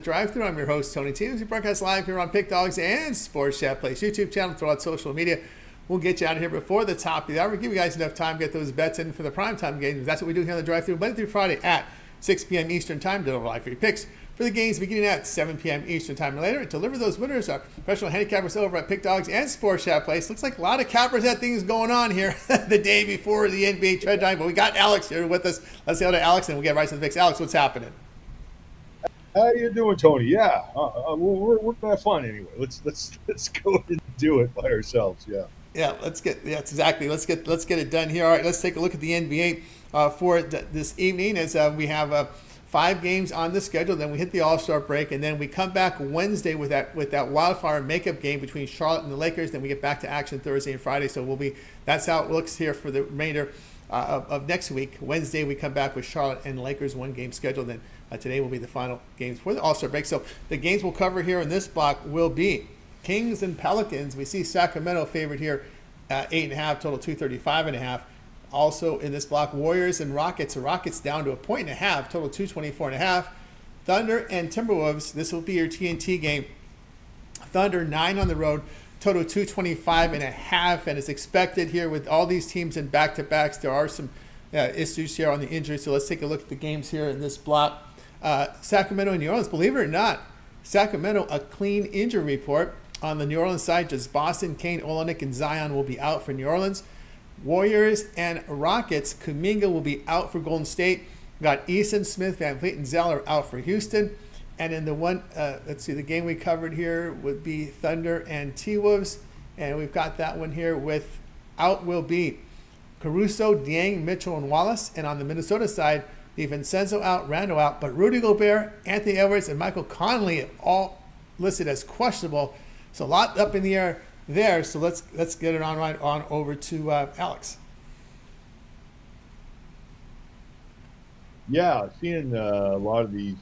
Drive-Thru. I'm your host, Tony T. We broadcast live here on Dawgz and Sports Chat Place YouTube channel, throughout social media. We'll get you out of here before the top of the hour. Give you guys enough time to get those bets in for the primetime games. That's what we do here on the Drive-Thru Monday through Friday at 6 p.m. Eastern Time. Deliver live for your picks for the games beginning at 7 p.m. Eastern Time and later. Deliver those winners, our professional handicappers over at Dawgz and Sports Chat Place. Looks like a lot of cappers had things going on here the day before the NBA trade time, but we got Alex here with us. Let's say hello to Alex, and we'll get right to the picks. Alex, what's happening? How you doing, Tony? Yeah, we're gonna have fun anyway. Let's go and do it by ourselves. Yeah. Let's get it done here. All right, let's take a look at the NBA for this evening as we have 5 games on the schedule. Then we hit the All-Star break, and then we come back Wednesday with that wildfire makeup game between Charlotte and the Lakers. Then we get back to action Thursday and Friday. So that's how it looks here for the remainder of next week. Wednesday we come back with Charlotte and Lakers, 1-game schedule. Then today will be the final games for the All-Star break. So the games we'll cover here in this block will be Kings and Pelicans. We see Sacramento favored here, 8.5, total 235.5. Also in this block, Warriors and Rockets. The Rockets down to 1.5, total 224.5. Thunder and Timberwolves. This will be your TNT game. Thunder 9 on the road, total 225.5, and it's expected here with all these teams in back-to-backs. There are some issues here on the injury, so let's take a look at the games here in this block. Sacramento and New Orleans, believe it or not, Sacramento, a clean injury report. On the New Orleans side, just Boston, Kane, Olynyk, and Zion will be out for New Orleans. Warriors and Rockets, Kuminga will be out for Golden State. We got Eason, Smith, Van Vliet, and Zeller out for Houston. And in the one, the game we covered here would be Thunder and T-Wolves. And we've got that one here with out will be Caruso, Dieng, Mitchell, and Wallace. And on the Minnesota side, DiVincenzo out, Randall out. But Rudy Gobert, Anthony Edwards, and Michael Conley all listed as questionable. So a lot up in the air there. So let's get it on over to Alex. Yeah, seeing a lot of these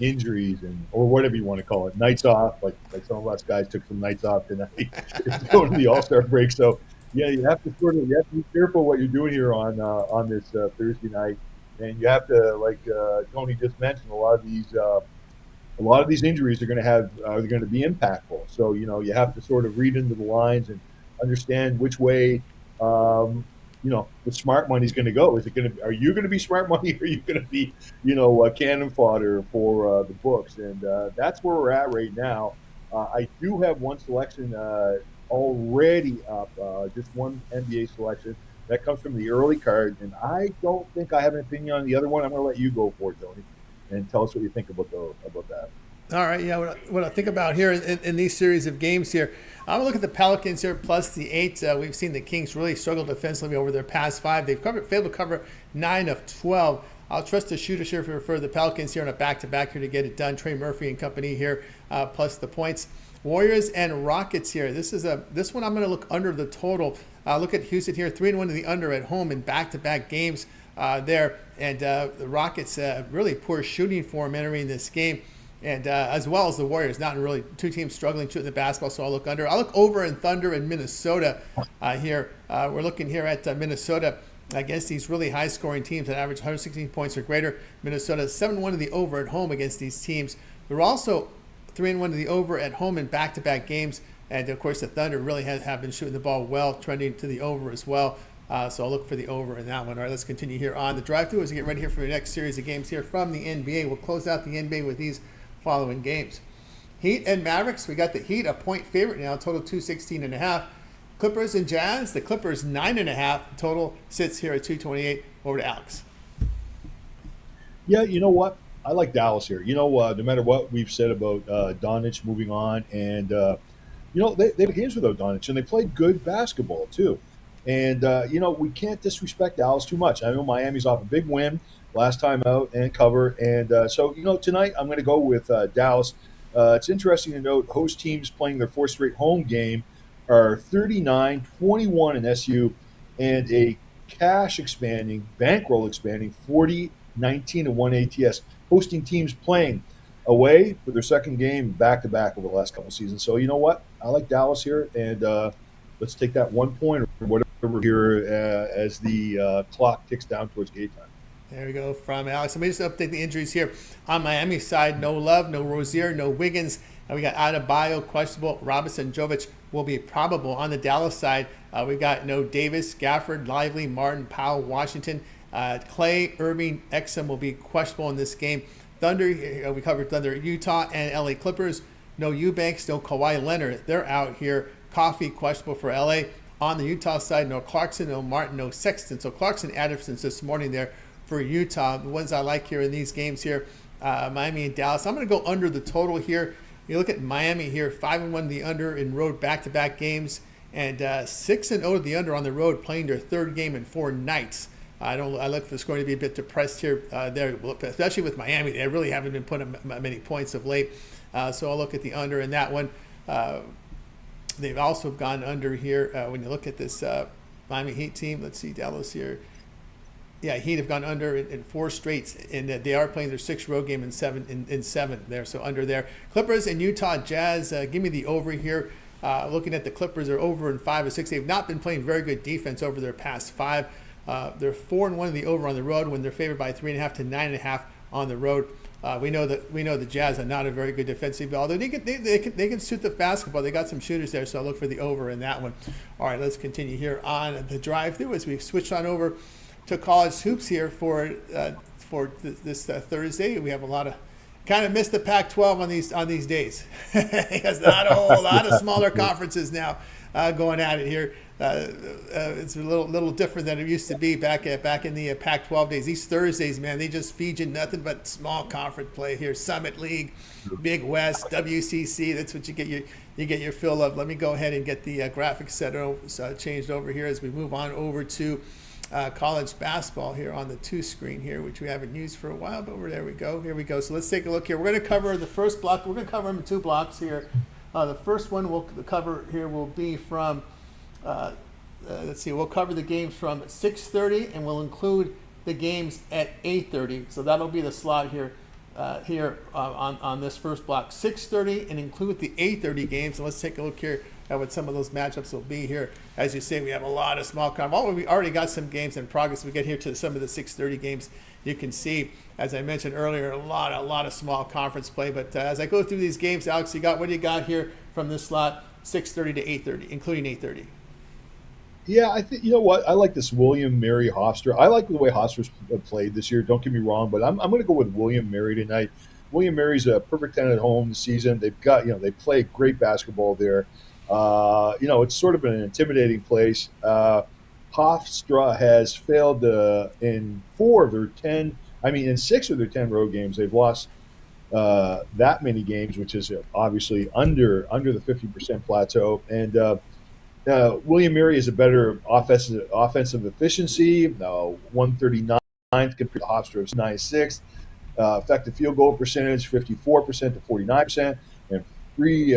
injuries or whatever you want to call it, nights off. Like some of us guys took some nights off tonight going to the All-Star break. So yeah, you have to be careful what you're doing here on this Thursday night, and you have to, like Tony just mentioned, a lot of these injuries are going to be impactful. So you have to sort of read into the lines and understand which way the smart money is going to go. Are you going to be smart money, or are you going to be cannon fodder for the books? And that's where we're at right now. I do have one selection already up, just one NBA selection that comes from the early card, and I don't think I have an opinion on the other one. I'm going to let you go for it, Tony, and tell us what you think about that. All right, yeah, what I think about here in these series of games here, I'm going to look at the Pelicans here plus the 8. We've seen the Kings really struggle defensively over their past 5. They've failed to cover 9 of 12. I'll trust the shooters here for the Pelicans here on a back-to-back here to get it done. Trey Murphy and company here plus the points. Warriors and Rockets here. This one I'm going to look under the total. Look at Houston here, 3-1 to the under at home in back-to-back games there. And the Rockets, really poor shooting form entering this game. And as well as the Warriors, not really two teams struggling shooting the basketball, so I'll look under. I'll look over in Thunder and Minnesota here. We're looking here at Minnesota against these really high-scoring teams that average 116 points or greater. Minnesota 7-1 to the over at home against these teams. They're also 3-1 to the over at home in back-to-back games. And, of course, the Thunder really have been shooting the ball well, trending to the over as well. So I'll look for the over in that one. All right, let's continue here on the Drive-Thru as we get ready here for the next series of games here from the NBA. We'll close out the NBA with these following games. Heat and Mavericks. We got the Heat a point favorite now, total 216.5. Clippers and Jazz. The Clippers 9.5. Total sits here at 228. Over to Alex. Yeah, you know what? I like Dallas here. No matter what we've said about Doncic moving on, and they have games without Doncic, and they played good basketball too. And we can't disrespect Dallas too much. I know Miami's off a big win last time out and cover. And so tonight I'm going to go with Dallas. It's interesting to note host teams playing their 4th straight home game are 39-21 in SU and a bankroll expanding 40-19-1 ATS. Hosting teams playing away for their second game back-to-back over the last couple seasons. So you know what? I like Dallas here, and let's take that 1 point or whatever here as the clock ticks down towards game time. There we go from Alex. Let me just update the injuries here. On Miami side, no Love, no Rozier, no Wiggins. And we got Adebayo, questionable. Robinson, Jovic will be probable. On the Dallas side, we got no Davis, Gafford, Lively, Martin, Powell, Washington. Clay, Irving, Exum will be questionable in this game. Thunder, we covered Thunder, Utah, and LA Clippers. No Eubanks, no Kawhi Leonard. They're out here. Coffee, questionable for LA. On the Utah side, no Clarkson, no Martin, no Sexton. So Clarkson added since this morning there for Utah. The ones I like here in these games here, Miami and Dallas. I'm going to go under the total here. You look at Miami here, 5-1 the under in road back-to-back games, and 6-0 the under on the road, playing their third game in 4 nights. I look for the score to be a bit depressed here, there, especially with Miami. They really haven't been putting many points of late. So I'll look at the under in that one. They've also gone under here when you look at this Miami Heat team. Let's see, Dallas here. Yeah, Heat have gone under in 4 straight, and they are playing their 6th road game in 7 there, so under there. Clippers and Utah Jazz, give me the over here. Looking at the Clippers, they're over in 5 or 6. They've not been playing very good defense over their past 5. They're 4-1 in the over on the road when they're favored by 3.5 to 9.5 on the road. We know the Jazz are not a very good defensive, although they can shoot the basketball. They got some shooters there, so I'll look for the over in that one. All right, let's continue here on the drive-through as we switch on over to college hoops here for this Thursday. We have a lot of kind of missed the Pac-12 on these days. There's not a whole lot of smaller conferences now going at it here. It's a little different than it used to be back in the Pac-12 days. These Thursdays, man, they just feed you nothing but small conference play here. Summit League, Big West, WCC. That's what you get your fill of. Let me go ahead and get the graphics set changed over here as we move on over to college basketball here on the 2 screen here, which we haven't used for a while, but there we go. Here we go. So let's take a look here. We're going to cover the first block. We're going to cover them in 2 blocks here. The first one we'll cover here will be from, let's see, we'll cover the games from 6:30, and we'll include the games at 8:30. So that'll be the slot here on this first block, 6:30, and include the 8:30 games. And let's take a look here at what some of those matchups will be here. As you say, we have a lot of small conference. We already got some games in progress. We get here to some of the 6:30 games. You can see, as I mentioned earlier, a lot of small conference play. But as I go through these games, Alex, what do you got here from this slot, 6:30 to 8:30, including 8:30? Yeah, I think, you know what? I like this William Mary Hofstra. I like the way Hofstra's played this year. Don't get me wrong, but I'm going to go with William Mary tonight. William Mary's a perfect 10 at home this season. They've got, they play great basketball there. It's sort of an intimidating place. Hofstra has failed in 6 of their 10 road games. They've lost that many games, which is obviously under the 50% plateau. And William Mary is a better offensive efficiency, 139th compared to Hofstra's 96th. Effective field goal percentage, 54% to 49%, and free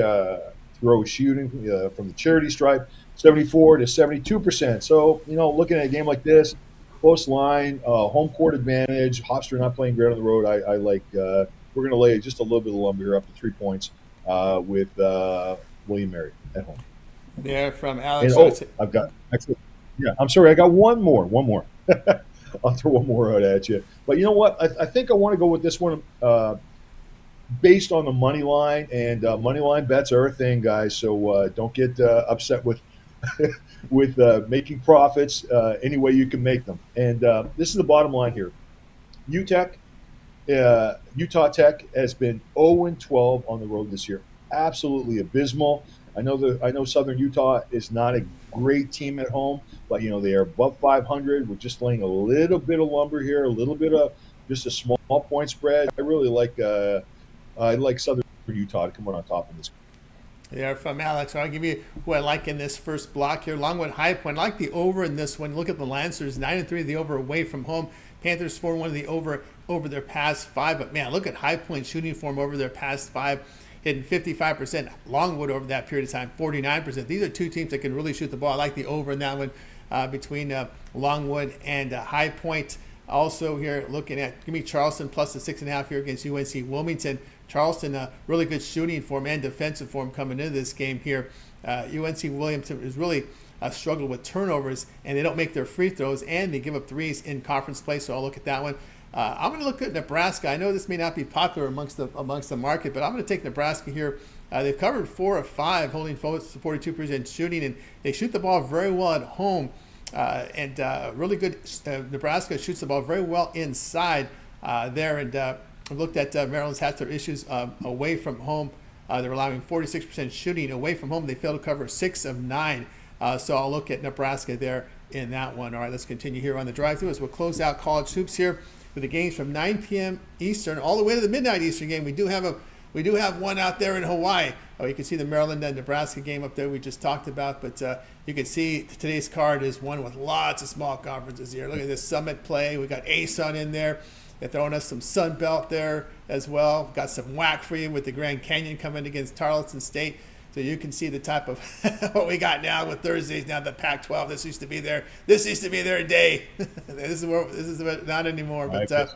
throw shooting from the charity stripe, 74 to 72%. So, looking at a game like this, close line, home court advantage, Hofstra not playing great on the road. I like, we're going to lay just a little bit of lumber here up to 3 points with William Mary at home. There from Alex. I've got, actually, I'm sorry, I got one more. I'll throw one more out at you. But you know what? I think I want to go with this one based on the money line, and money line bets are a thing, guys. So don't get upset with making profits any way you can make them. And this is the bottom line here. Utah Tech has been 0-12 on the road this year. Absolutely abysmal. I know Southern Utah is not a great team at home, but they are above 500. We're just laying a little bit of lumber here, a little bit of just a small point spread. I really like Southern Utah to come on top of this. Yeah, from Alex. I'll give you who I like in this first block here. Longwood High Point. I like the over in this one. Look at the Lancers, 9-3 the over away from home. Panthers 4-1 the over their past 5. But man, look at High Point shooting form over their past 5. Hitting 55%. Longwood over that period of time, 49%. These are 2 teams that can really shoot the ball. I like the over in that one between Longwood and High Point. Also here looking at, give me Charleston plus the 6.5 here against UNC Wilmington. Charleston, really good shooting form and defensive form coming into this game here. UNC Wilmington is really struggle with turnovers, and they don't make their free throws, and they give up threes in conference play. So I'll look at that one. I'm going to look at Nebraska. I know this may not be popular amongst the market, but I'm going to take Nebraska here. They've covered 4 of 5, holding 42% shooting, and they shoot the ball very well at home. And really good. Nebraska shoots the ball very well inside there. And I've looked at Maryland's had their issues away from home. They're allowing 46% shooting away from home. They failed to cover 6 of 9. So I'll look at Nebraska there in that one. All right, let's continue here on the drive-thru as we'll close out college hoops here with the games from 9 p.m. Eastern all the way to the midnight Eastern game. We do have one out there in Hawaii. Oh, you can see the Maryland and Nebraska game up there we just talked about, but you can see today's card is one with lots of small conferences here. Look at this Summit play. We got ASUN in there. They're throwing us some Sun Belt there as well. Got some WAC for you with the Grand Canyon coming against Tarleton State. So you can see the type of what we got now with Thursdays. Now the Pac-12. This used to be there. This used to be their day. This is not anymore. But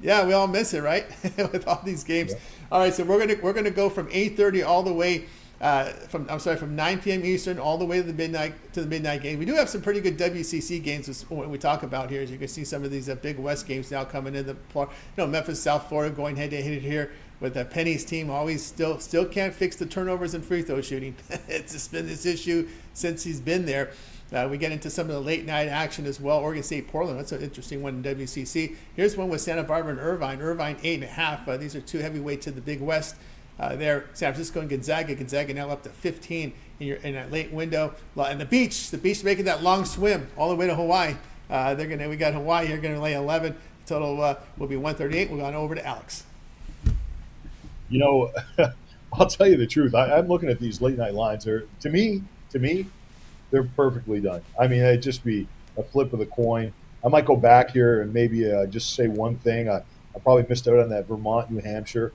yeah, we all miss it, right? With all these games. Yeah. All right, so we're gonna go from 8:30 all the way from 9 p.m. Eastern all the way to the midnight game. We do have some pretty good WCC games when we talk about here. As you can see, some of these big West games now coming in. Memphis, South Florida going head to head here with Penny's team. Always still can't fix the turnovers and free throw shooting. It's just been this issue since he's been there. We get into some of the late night action as well. Oregon State, Portland. That's an interesting one in WCC. Here's one with Santa Barbara and Irvine. Irvine 8.5. These are 2 heavyweights in the Big West. There, San Francisco and Gonzaga. Gonzaga now up to 15 in that late window. And the beach making that long swim all the way to Hawaii. We got Hawaii here going to lay 11. Total will be 138. We're going over to Alex. I'll tell you the truth. I'm looking at these late night lines. To me, they're perfectly done. I mean, it'd just be a flip of the coin. I might go back here and maybe just say one thing. I probably missed out on that Vermont-New Hampshire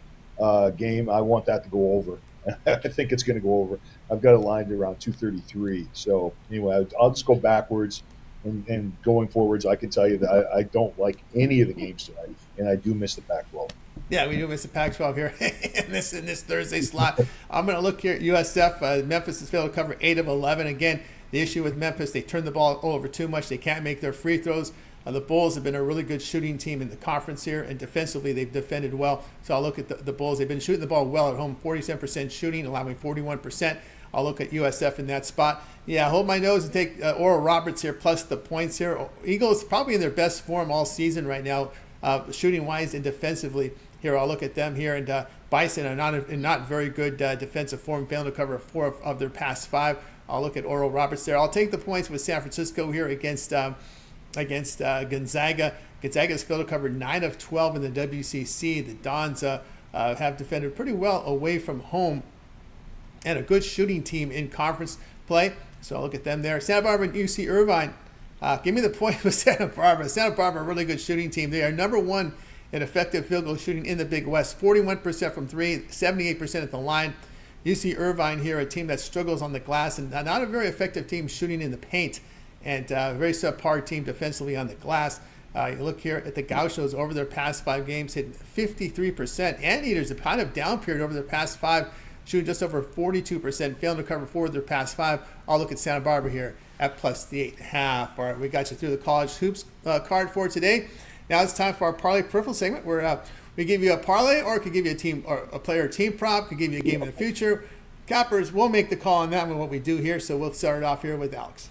game. I want that to go over. I think it's going to go over. I've got it lined around 233. So anyway, I'll just go backwards. And going forwards, I can tell you that I don't like any of the games tonight, and I do miss the Pac-12. Yeah, we do miss the Pac-12 here in this Thursday slot. I'm going to look here at USF. Memphis has failed to cover 8 of 11. Again, the issue with Memphis, they turn the ball over too much. They can't make their free throws. The Bulls have been a really good shooting team in the conference here, and defensively they've defended well. So I'll look at the Bulls. They've been shooting the ball well at home, 47% shooting, allowing 41%. I'll look at USF in that spot. Yeah, hold my nose and take Oral Roberts here plus the points here. Eagles probably in their best form all season right now, shooting-wise and defensively. Here, I'll look at them here. And Bison are not very good defensive form, failing to cover 4 of their past 5. I'll look at Oral Roberts there. I'll take the points with San Francisco here against Gonzaga. Gonzaga's failed to cover 9 of 12 in the WCC. The Dons have defended pretty well away from home, and a good shooting team in conference play. So I'll look at them there. Santa Barbara and UC Irvine. Give me the point with Santa Barbara. Santa Barbara, a really good shooting team. They are number 1 in effective field goal shooting in the Big West. 41% from 3, 78% at the line. UC Irvine here, a team that struggles on the glass and not a very effective team shooting in the paint, and a very subpar team defensively on the glass. You look here at the Gauchos over their past 5 games, hitting 53%. Anteaters, a kind of down period over their past 5, shooting just over 42%, failing to cover 4 of their past 5. I'll look at Santa Barbara here at plus the 8.5. All right, we got you through the college hoops card for today. Now it's time for our parlay peripheral segment where we give you a parlay, or it could give you a team or a player team prop, could give you a game in the future. Cappers, we'll make the call on that one, what we do here. So we'll start it off here with Alex.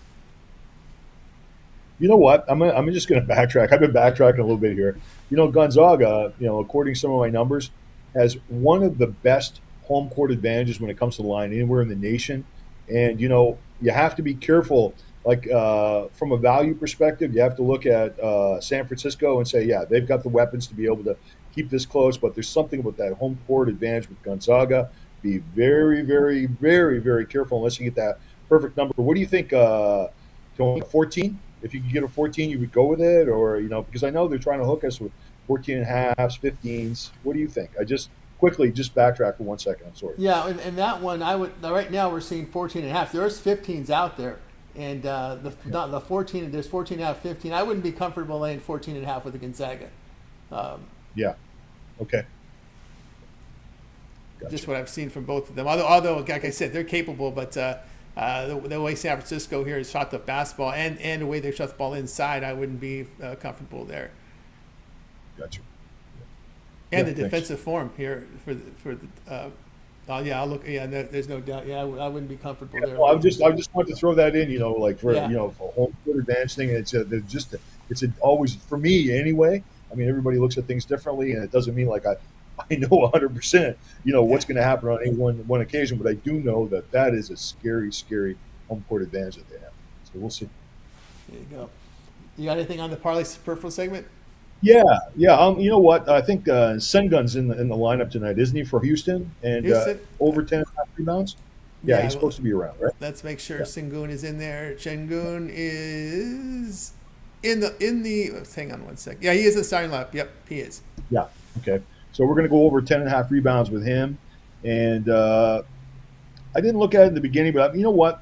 You know what? I'm just going to backtrack. I've been backtracking a little bit here. Gonzaga, according to some of my numbers, has one of the best home court advantages when it comes to the line anywhere in the nation. And, you have to be careful. Like from a value perspective, you have to look at San Francisco and say, yeah, they've got the weapons to be able to keep this close. But there's something about that home court advantage with Gonzaga. Be very, very, very, very careful unless you get that perfect number. What do you think? 14? If you could get a 14, you would go with it? Or, because I know they're trying to hook us with 14.5s, 15s. What do you think? I just quickly backtrack for 1 second. I'm sorry. Yeah, and that one, right now we're seeing 14.5. There's 15s out there. And the 14, there's 14.5, 15. I wouldn't be comfortable laying 14.5 with the Gonzaga. Yeah. Okay. Gotcha. Just what I've seen from both of them. Although, like I said, they're capable, but The way San Francisco here has shot the basketball and the way they shot the ball inside, I wouldn't be comfortable there. Gotcha. And Yeah, the defensive form here for the. Yeah, I'll look. Yeah, no, there's no doubt. Yeah, I wouldn't be comfortable there. Well, I just wanted to throw that in, like for Yeah. for home court advantage thing. Always for me anyway. I mean, everybody looks at things differently, and it doesn't mean like I know 100%, what's going to happen on any one occasion, but I do know that is a scary, scary home court advantage that they have. So we'll see. There you go. You got anything on the parlay peripheral segment? Yeah, yeah. You know what? I think Sengun's in the lineup tonight, isn't he, for Houston? And Houston? over 10.5 rebounds. Yeah, he's supposed to be around, right? Let's make sure Yeah. Sengun is in there. Sengun is in the. Hang on one sec. Yeah, he is in the starting lineup. Yep, he is. Yeah. Okay. So we're going to go over 10.5 rebounds with him, and I didn't look at it in the beginning, but you know what?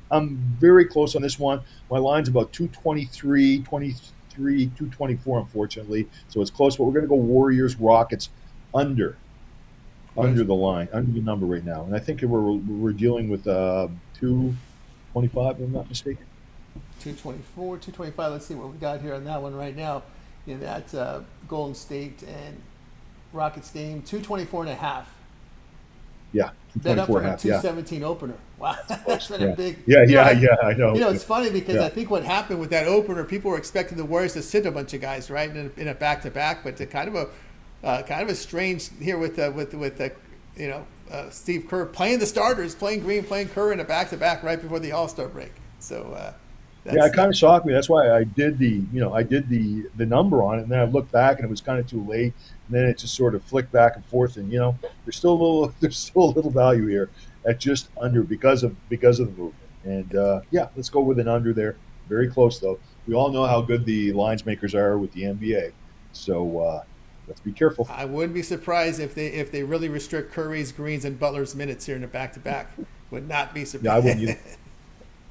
I'm very close on this one. My line's about 223, 224, unfortunately. So it's close, but we're going to go Warriors, Rockets under the line, under the number right now. And I think we're dealing with 225, if I'm not mistaken. 224, 225. Let's see what we got here on that one right now. That's Golden State and Rockets game, 224 and a half. Yeah, Then up 224 from and a a half. Yeah. 217 opener. Wow, that's been a big. Yeah, I know. It's funny because Yeah. I think what happened with that opener, people were expecting the Warriors to sit a bunch of guys, right, in a back-to-back, but to kind of a strange here with Steve Kerr playing the starters, playing Green, playing Kerr in a back-to-back right before the All-Star break. So. Yeah, it kind of shocked me. That's why I did the number on it, and then I looked back, and it was kind of too late. And then it just sort of flicked back and forth, and there's still a little value here at just under because of the movement. And let's go with an under there. Very close though. We all know how good the lines makers are with the NBA, so let's be careful. I wouldn't be surprised if they really restrict Curry's, Green's, and Butler's minutes here in a back-to-back. Would not be surprised. Yeah, I wouldn't either.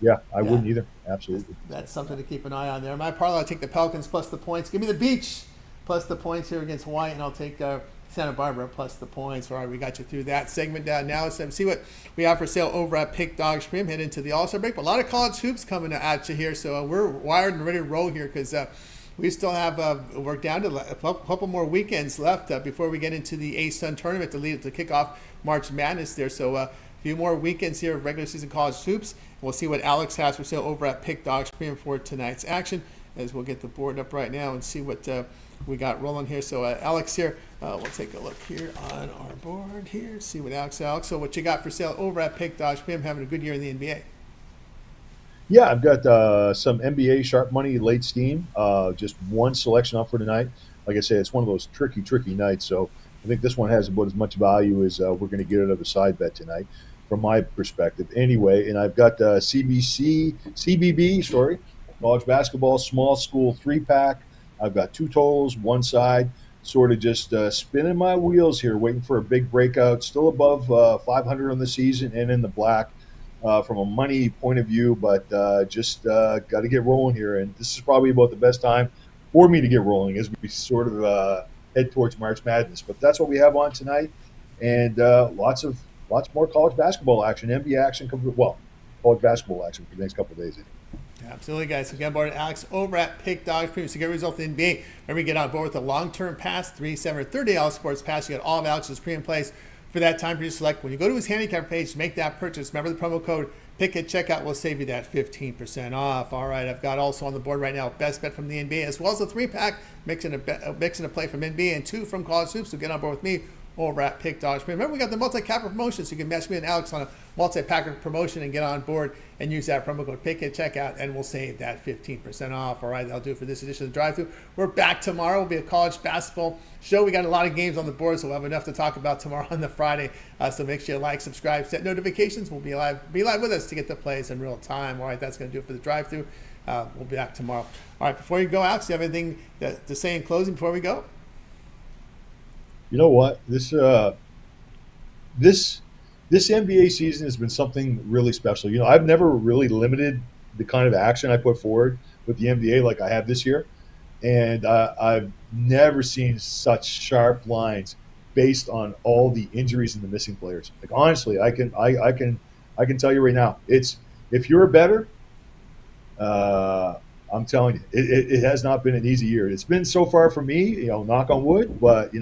Yeah, I wouldn't either. Absolutely. That's something to keep an eye on there. My parlay, I'll take the Pelicans plus the points. Give me the Beach plus the points here against Hawaii, and I'll take Santa Barbara plus the points. All right, we got you through that segment down. Now let's see what we have for sale over at Pick Dawgz Premium. Head into the All-Star break, but a lot of college hoops coming at you here, so we're wired and ready to roll here because we still have we're down to a couple more weekends left before we get into the A-Sun tournament to kick off March Madness there. So a few more weekends here of regular season college hoops. We'll see what Alex has for sale over at Pick Dawgz Premium for tonight's action, as we'll get the board up right now and see what we got rolling here. So Alex here, we'll take a look here on our board here, see what Alex, so what you got for sale over at Pick Dawgz Premium, having a good year in the NBA. Yeah, I've got some NBA sharp money late steam. Just one selection up for tonight. Like I said, it's one of those tricky nights. So I think this one has about as much value as we're going to get out of a side bet tonight, from my perspective. Anyway, and I've got CBB, college basketball small school 3-pack. I've got two totals, one side. Sort of just spinning my wheels here, waiting for a big breakout. Still above 500 on the season and in the black. From a money point of view, but just got to get rolling here. And this is probably about the best time for me to get rolling as we sort of head towards March Madness. But that's what we have on tonight, and lots more college basketball action, NBA action, college basketball action for the next couple of days. Absolutely, guys. So get on board Alex over at Pick Dawgz Premium to get results in the NBA. Remember, get on board with a long-term pass, 3, 7, or 30-day all sports pass. You get all of Alex's premium plays for that time period select. When you go to his handicap page to make that purchase, remember the promo code PICK at checkout will save you that 15% off. All right, I've got also on the board right now best bet from the NBA, as well as a 3-pack mixing a play from NBA and 2 from college hoops. So get on board with me over at Pick Dawgz. Remember, we got the multi-capper promotion, so you can match me and Alex on a multi-packer promotion and get on board and use that promo code PICK at checkout, and we'll save that 15% off. All right, that'll do it for this edition of the Drive-Thru. We're back tomorrow. It'll be a college basketball show. We got a lot of games on the board, so we'll have enough to talk about tomorrow on the Friday. So make sure you like, subscribe, set notifications. We'll be live with us to get the plays in real time. All right, that's going to do it for the Drive-Thru. We'll be back tomorrow. All right, before you go, Alex, do you have anything to say in closing before we go? You know what? This NBA season has been something really special. I've never really limited the kind of action I put forward with the NBA like I have this year, and I've never seen such sharp lines based on all the injuries and the missing players. Like honestly, I I can tell you right now, if you're better, I'm telling you, it has not been an easy year. It's been so far for me, knock on wood, but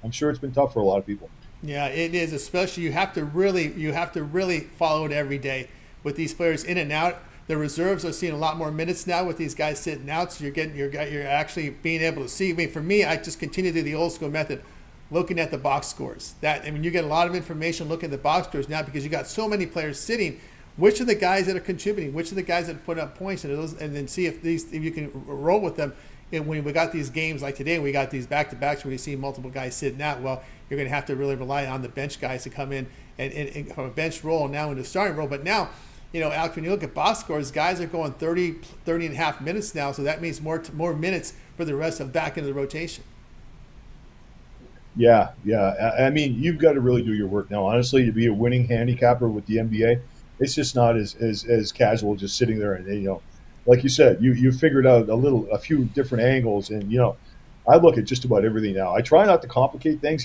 I'm sure it's been tough for a lot of people. Yeah, it is. Especially you have to really follow it every day with these players in and out. The reserves are seeing a lot more minutes now with these guys sitting out, so you're actually being able to see. I mean, for me, I just continue to do the old school method, looking at the box scores. You get a lot of information looking at the box scores now because you got so many players sitting. Which are the guys that are contributing? Which are the guys that put up points? And then see if you can roll with them. And when we got these games like today, we got these back-to-backs where you see multiple guys sitting out. Well, you're going to have to really rely on the bench guys to come in and from a bench role now into a starting role. But now, Alex, when you look at box scores, guys are going 30 and a half minutes now. So that means more minutes for the rest of back into the rotation. Yeah. I mean, you've got to really do your work now. Honestly, to be a winning handicapper with the NBA, it's just not as casual just sitting there and like you said, you figured out a few different angles, and I look at just about everything now. I try not to complicate things,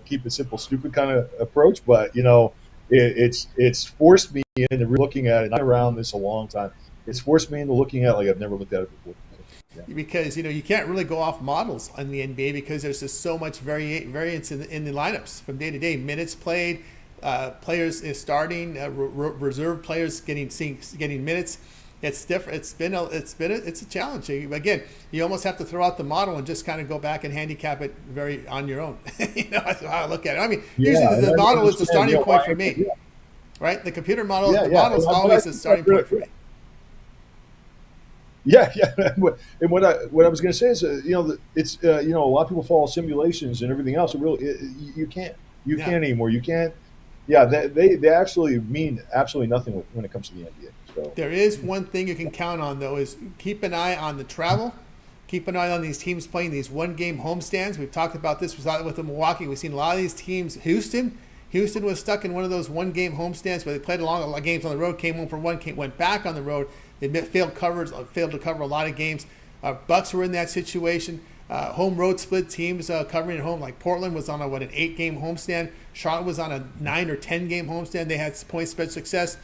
keep it simple, stupid kind of approach, but it's forced me into looking at it. I've been around this a long time. It's forced me into looking at it like I've never looked at it before. Yeah. Because you can't really go off models on the NBA because there's just so much variance in the lineups from day to day. Minutes played, players starting, reserve players getting minutes. It's different. It's a challenge. Again, you almost have to throw out the model and just kind of go back and handicap it very on your own. That's how I look at it. I mean, usually the model is the starting point for me, right? The computer model, model is always the starting point for me. Yeah. And what I was going to say is, it's a lot of people follow simulations and everything else. You can't anymore. You can't. Yeah, they actually mean absolutely nothing when it comes to the NBA. So there is one thing you can count on though, is keep an eye on the travel. Keep an eye on these teams playing these one-game homestands. We've talked about this with the Milwaukee. We've seen a lot of these teams. Houston was stuck in one of those one-game homestands where they played a lot of games on the road, came home for one, went back on the road. They failed to cover a lot of games. Bucks were in that situation. Home road split teams covering at home, like Portland was on an 8-game homestand. Charlotte was on a 9 or 10-game homestand. They had point spread success.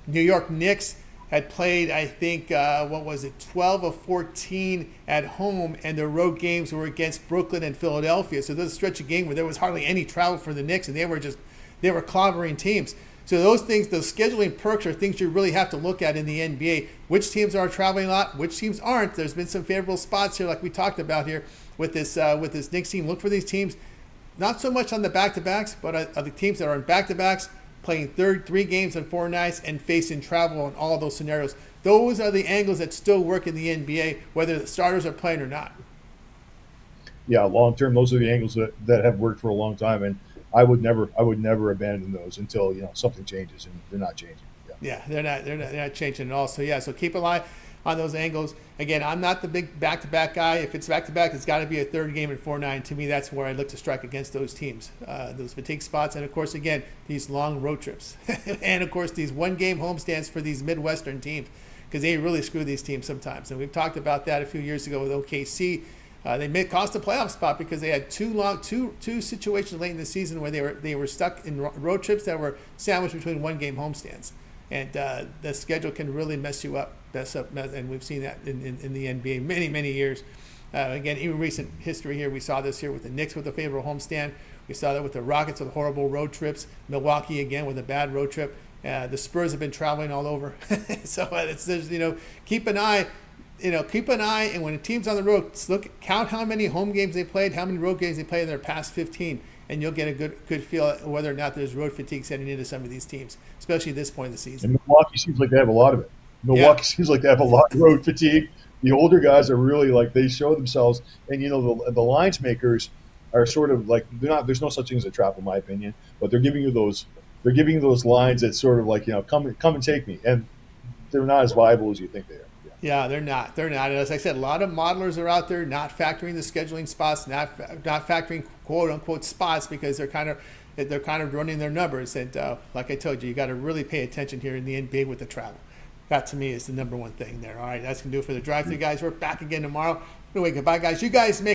New York Knicks had played, I think, 12 of 14 at home, and their road games were against Brooklyn and Philadelphia. So there's a stretch of game where there was hardly any travel for the Knicks, and they were clobbering teams. So those things, those scheduling perks are things you really have to look at in the NBA. Which teams are traveling a lot, which teams aren't. There's been some favorable spots here, like we talked about here with this Knicks team. Look for these teams, not so much on the back-to-backs, but are the teams that are on back-to-backs, playing 3 games on 4 nights and facing travel in all those scenarios. Those are the angles that still work in the NBA, whether the starters are playing or not. Yeah, long term, those are the angles that have worked for a long time, and I would never abandon those until something changes, and they're not changing. Yeah, they're not changing at all. So keep an eye on those angles. Again, I'm not the big back-to-back guy. If it's back-to-back, it's got to be a third game at 4-9. To me, that's where I look to strike against those teams, those fatigue spots, and of course, again, these long road trips, and of course, these one-game homestands for these Midwestern teams, because they really screw these teams sometimes. And we've talked about that a few years ago with OKC. They may cost a playoff spot because they had two situations late in the season where they were stuck in road trips that were sandwiched between one-game homestands. And the schedule can really mess up, and we've seen that in the NBA many years. Again, even recent history here, we saw this here with the Knicks with a favorable homestand. We saw that with the Rockets with horrible road trips. Milwaukee again with a bad road trip. The Spurs have been traveling all over. So keep an eye. And when a team's on the road, count how many home games they played, how many road games they played in their past 15. And you'll get a good feel whether or not there's road fatigue setting into some of these teams, especially at this point in the season. And Milwaukee seems like they have a lot of it. Seems like they have a lot of road fatigue. The older guys are really they show themselves, and the lines makers are sort of there's no such thing as a trap in my opinion, but they're giving you those lines that sort of come and take me, and they're not as viable as you think they are. Yeah, they're not. And as I said, a lot of modelers are out there not factoring the scheduling spots, not factoring quote unquote spots because they're kind of running their numbers. And like I told you got to really pay attention here in the NBA with the travel. That to me is the number one thing there. All right, that's gonna do it for the drive-thru guys. We're back again tomorrow. Anyway, goodbye guys. You guys make